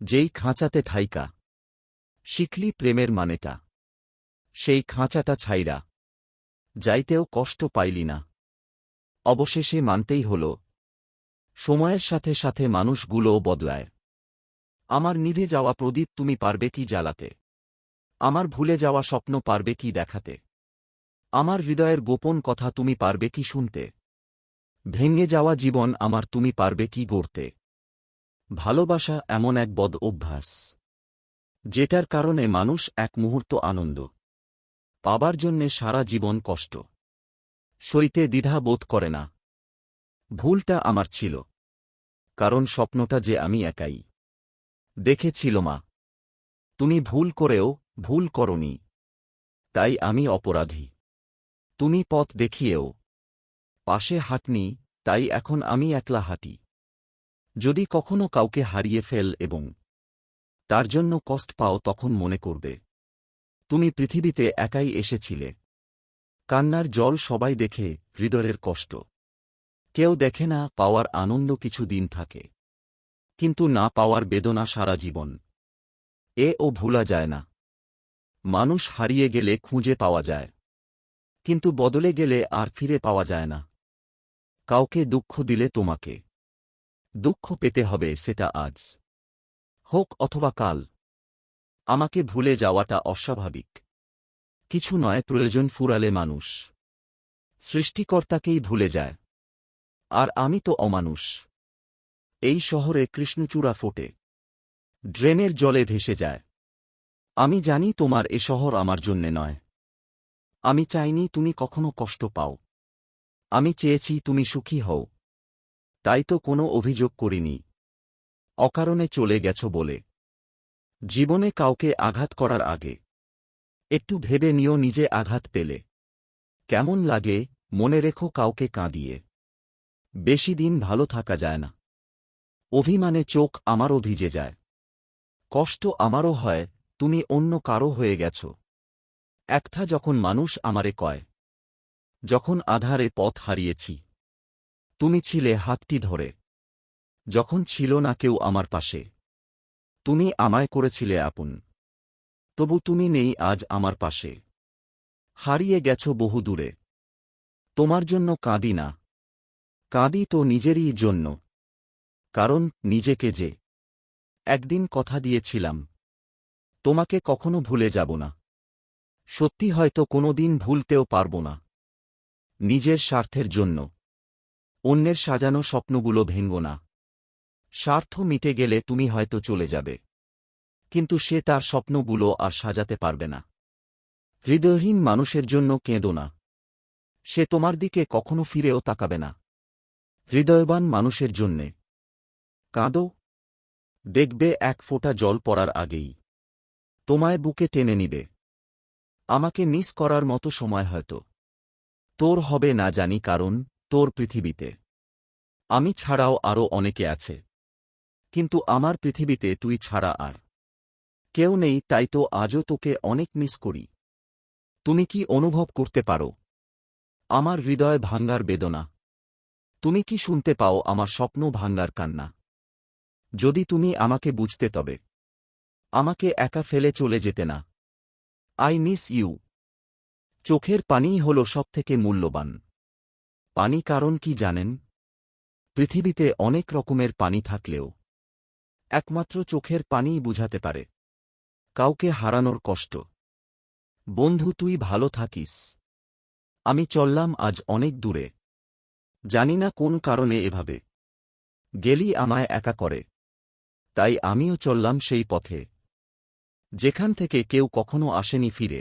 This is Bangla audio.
যেই খাঁচাতে থাইকা শিখলি প্রেমের মানেটা, সেই খাঁচাটা ছাইরা যাইতেও কষ্ট পাইলি না। অবশেষে মানতেই হল, সময়ের সাথে সাথে মানুষগুলোও বদলায়। আমার নিভে যাওয়া প্রদীপ তুমি পারবে কি জ্বালাতে? আমার ভুলে যাওয়া স্বপ্ন পারবে কি দেখাতে? আমার হৃদয়ের গোপন কথা তুমি পারবে কি শুনতে? ভেঙে যাওয়া জীবন আমার তুমি পারবে কি গড়তে? ভালোবাসা এমন এক বদ অভ্যাস, যেটার কারণে মানুষ এক মুহূর্ত আনন্দ পাবার জন্যে সারা জীবন কষ্ট সইতে দ্বিধা বোধ করে না। ভুলটা আমার ছিল, কারণ স্বপ্নটা যে আমি একাই দেখেছিল। মা, তুমি ভুল করেও ভুল করনি, তাই আমি অপরাধী। তুমি পথ দেখিয়েও পাশে হাঁটনি, তাই এখন আমি একলা হাঁটি। যদি কখনো কাউকে হারিয়ে ফেল এবং তার জন্য কষ্ট পাও, তখন মনে করবে তুমি পৃথিবীতে একাই এসেছিলে। কান্নার জল সবাই দেখে, হৃদয়ের কষ্ট কেউ দেখে না। পাওয়ার আনন্দ কিছু দিন থাকে, কিন্তু না পাওয়ার বেদনা সারা জীবন। ও ভুলা যায় না। মানুষ হারিয়ে গেলে খুঁজে পাওয়া যায়, কিন্তু বদলে গেলে আর ফিরে পাওয়া যায় না। কাউকে দুঃখ দিলে তোমাকে দুঃখ পেতে হবে, সেটা আজ হোক অথবা কাল। আমাকে ভুলে যাওয়াটা অস্বাভাবিক কিছু নয়, প্রয়োজন ফুরালে মানুষ সৃষ্টিকর্তাকেই ভুলে যায়। আর আমি তো অমানুষ। এই শহরে কৃষ্ণচূড়া ফোটে, ড্রেনের জলে ভেসে যায়। আমি জানি তোমার এ শহর আমার জন্যে নয়। আমি চাইনি তুমি কখনো কষ্ট পাও। আমি চেয়েছি তুমি সুখী হও, তাই তো কোনো অভিযোগ করিনি। অকারণে চলে গেছ বলে। জীবনে কাউকে আঘাত করার আগে একটু ভেবে নিও, নিজে আঘাত পেলে কেমন লাগে। মনে রেখো, কাউকে কাঁদিয়ে বেশি দিন ভালো থাকা যায় না। অভিমানে চোখ আমারও ভিজে যায়, কষ্ট আমারও হয়। তুমি অন্য কারো হয়ে গেছ। একটা যখন মানুষ আমারে কয়, যখন আধারে পথ হারিয়েছি, তুমি ছিলে হাতটি ধরে। যখন ছিল না কেউ আমার পাশে, তুমি আমায় করেছিলে আপন। তবু তুমি নেই আজ আমার পাশে, হারিয়ে গেছ বহু দূরে। তোমার জন্য কাঁদি না, কাঁদি তো নিজেরই জন্য। কারণ নিজেকে যে একদিন কথা দিয়েছিলাম, তোমাকে কখনো ভুলে যাব না। সত্যি হয়তো কোনোদিন ভুলতেও পারব না। নিজের স্বার্থের জন্য অন্যের সাজানো স্বপ্নগুলো ভেঙ্গো না। স্বার্থ মিটে গেলে তুমি হয়তো চলে যাবে, কিন্তু সে তার স্বপ্নগুলো আর সাজাতে পারবে না। হৃদয়হীন মানুষের জন্য কেঁদো না, সে তোমার দিকে কখনো ফিরেও তাকাবে না। হৃদয়বান মানুষের জন্যে কাঁদো, দেখবে এক ফোঁটা জল পড়ার আগেই তোমায় বুকে টেনে নিবে। আমাকে মিস করার মতো সময় হয়তো তোর হবে না জানি, কারণ তোর পৃথিবীতে আমি ছাড়াও আরও অনেকে আছে, কিন্তু আমার পৃথিবীতে তুই ছাড়া আর কেউ নেই। তাই তো আজও তোকে অনেক মিস করি। তুমি কি অনুভব করতে পারো আমার হৃদয় ভাঙ্গার বেদনা? তুমি কি শুনতে পাও আমার স্বপ্ন ভাঙ্গার কান্না? যদি তুমি আমাকে বুঝতে, তবে আমাকে একা ফেলে চলে যেতে না। I miss you. চোখের পানিই হল সবথেকে মূল্যবান পানি। কারণ কি জানেন, পৃথিবীতে অনেক রকমের পানি থাকলেও একমাত্র চোখের পানিই বুঝাতে পারে কাউকে হারানোর কষ্ট। বন্ধু, তুই ভালো থাকিস। আমি চললাম আজ অনেক দূরে। জানি না কোন কারণে এভাবে গেলি আমায় একা করে, তাই আমিও চললাম সেই পথে যেখান থেকে কেউ কখনো আসেনি ফিরে।